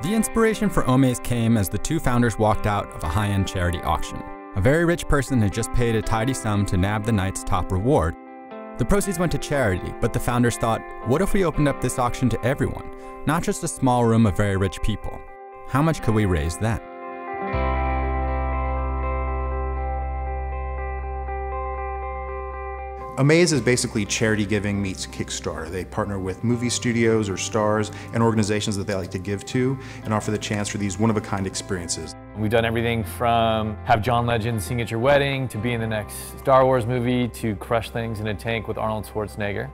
The inspiration for Omaze came as the two founders walked out of a high-end charity auction. A very rich person had just paid a tidy sum to nab the night's top reward. The proceeds went to charity, but the founders thought, what if we opened up this auction to everyone, not just a small room of very rich people? How much could we raise then? Omaze is basically charity giving meets Kickstarter. They partner with movie studios or stars and organizations that they like to give to and offer the chance for these one-of-a-kind experiences. We've done everything from have John Legend sing at your wedding, to be in the next Star Wars movie, to crush things in a tank with Arnold Schwarzenegger.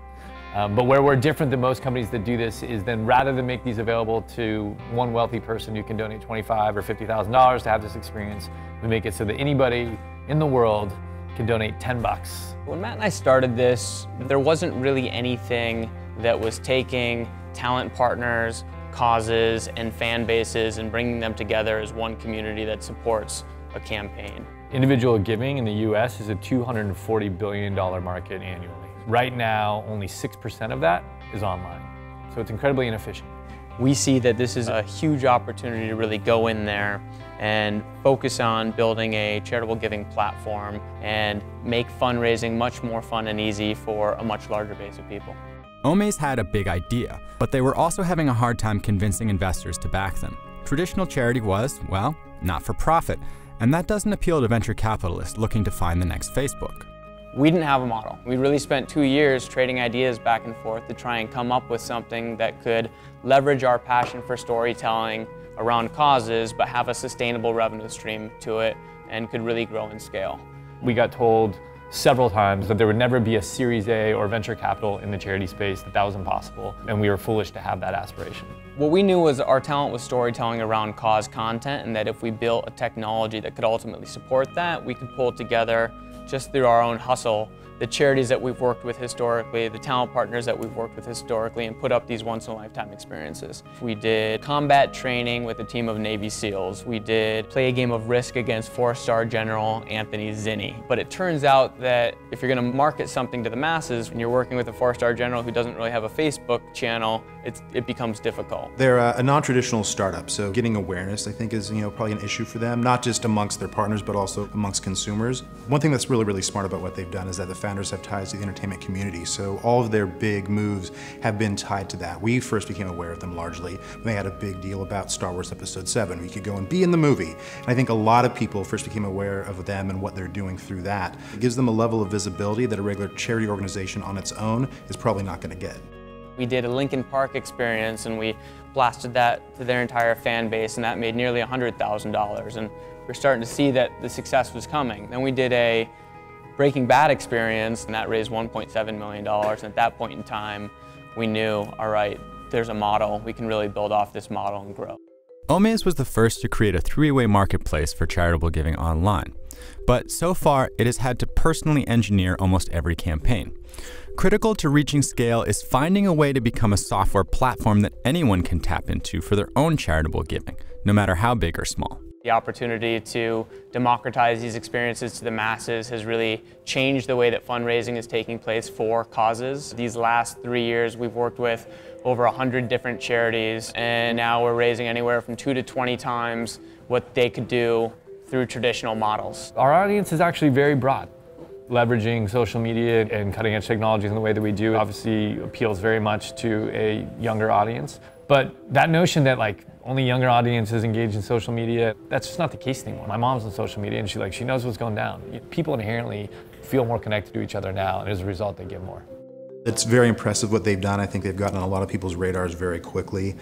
But where we're different than most companies that do this is then rather than make these available to one wealthy person who can donate $25,000 or $50,000 to have this experience, we make it so that anybody in the world can donate 10 bucks. When Matt and I started this, there wasn't really anything that was taking talent partners, causes, and fan bases and bringing them together as one community that supports a campaign. Individual giving in the US is a $240 billion market annually. Right now, only 6% of that is online, so it's incredibly inefficient. We see that this is a huge opportunity to really go in there and focus on building a charitable giving platform and make fundraising much more fun and easy for a much larger base of people. Omaze had a big idea, but they were also having a hard time convincing investors to back them. Traditional charity was, well, not for profit, and that doesn't appeal to venture capitalists looking to find the next Facebook. We didn't have a model. We really spent 2 years trading ideas back and forth to try and come up with something that could leverage our passion for storytelling around causes, but have a sustainable revenue stream to it and could really grow and scale. We got told several times that there would never be a Series A or venture capital in the charity space, that was impossible, and we were foolish to have that aspiration. What we knew was our talent was storytelling around cause content, and that if we built a technology that could ultimately support that, we could pull together, just through our own hustle, the charities that we've worked with historically, the talent partners that we've worked with historically, and put up these once-in-a-lifetime experiences. We did combat training with a team of Navy SEALs. We did play a game of Risk against 4-star General Anthony Zinni. But it turns out that if you're going to market something to the masses, when you're working with a 4-star general who doesn't really have a Facebook channel, it becomes difficult. They're a non-traditional startup, so getting awareness, I think, is probably an issue for them, not just amongst their partners, but also amongst consumers. One thing that's really smart about what they've done is that the founders have ties to the entertainment community, so all of their big moves have been tied to that. We first became aware of them largely when they had a big deal about Star Wars Episode 7. We could go and be in the movie. And I think a lot of people first became aware of them and what they're doing through that. It gives them a level of visibility that a regular charity organization on its own is probably not going to get. We did a Lincoln Park experience and we blasted that to their entire fan base, and that made nearly $100,000. And we're starting to see that the success was coming. Then we did a Breaking Bad experience, and that raised $1.7 million. And at that point in time, we knew, all right, there's a model. We can really build off this model and grow. Omaze was the first to create a three-way marketplace for charitable giving online. But so far, it has had to personally engineer almost every campaign. Critical to reaching scale is finding a way to become a software platform that anyone can tap into for their own charitable giving, no matter how big or small. The opportunity to democratize these experiences to the masses has really changed the way that fundraising is taking place for causes. These last 3 years, we've worked with over 100 different charities, and now we're raising anywhere from 2 to 20 times what they could do through traditional models. Our audience is actually very broad. Leveraging social media and cutting-edge technologies in the way that we do obviously appeals very much to a younger audience. But that notion that only younger audiences engage in social media, that's just not the case anymore. My mom's on social media and she knows what's going down. People inherently feel more connected to each other now, and as a result they give more. It's very impressive what they've done. I think they've gotten on a lot of people's radars very quickly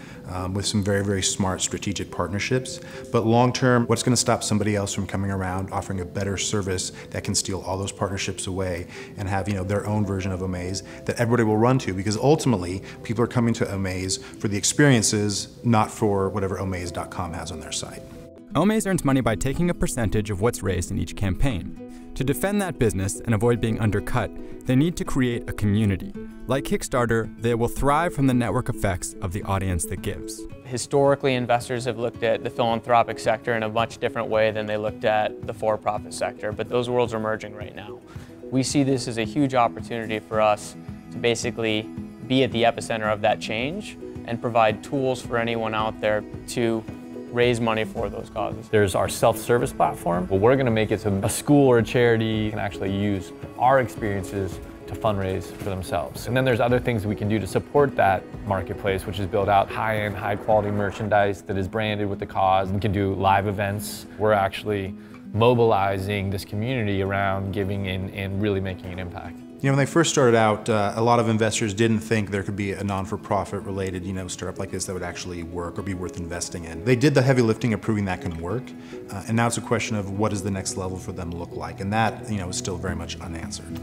with some very smart strategic partnerships. But long term, what's going to stop somebody else from coming around, offering a better service that can steal all those partnerships away and have their own version of Omaze that everybody will run to? Because ultimately, people are coming to Omaze for the experiences, not for whatever Omaze.com has on their site. Omaze earns money by taking a percentage of what's raised in each campaign. To defend that business and avoid being undercut, they need to create a community. Like Kickstarter, they will thrive from the network effects of the audience that gives. Historically, investors have looked at the philanthropic sector in a much different way than they looked at the for-profit sector, but those worlds are merging right now. We see this as a huge opportunity for us to basically be at the epicenter of that change and provide tools for anyone out there to raise money for those causes. There's our self-service platform. Well, we're going to make it so a school or a charity can actually use our experiences to fundraise for themselves. And then there's other things we can do to support that marketplace, which is build out high-end, high-quality merchandise that is branded with the cause. We can do live events. We're actually mobilizing this community around giving and really making an impact. You know, when they first started out, a lot of investors didn't think there could be a non-for-profit related, startup like this that would actually work or be worth investing in. They did the heavy lifting of proving that can work, and now it's a question of what does the next level for them look like, and that, is still very much unanswered.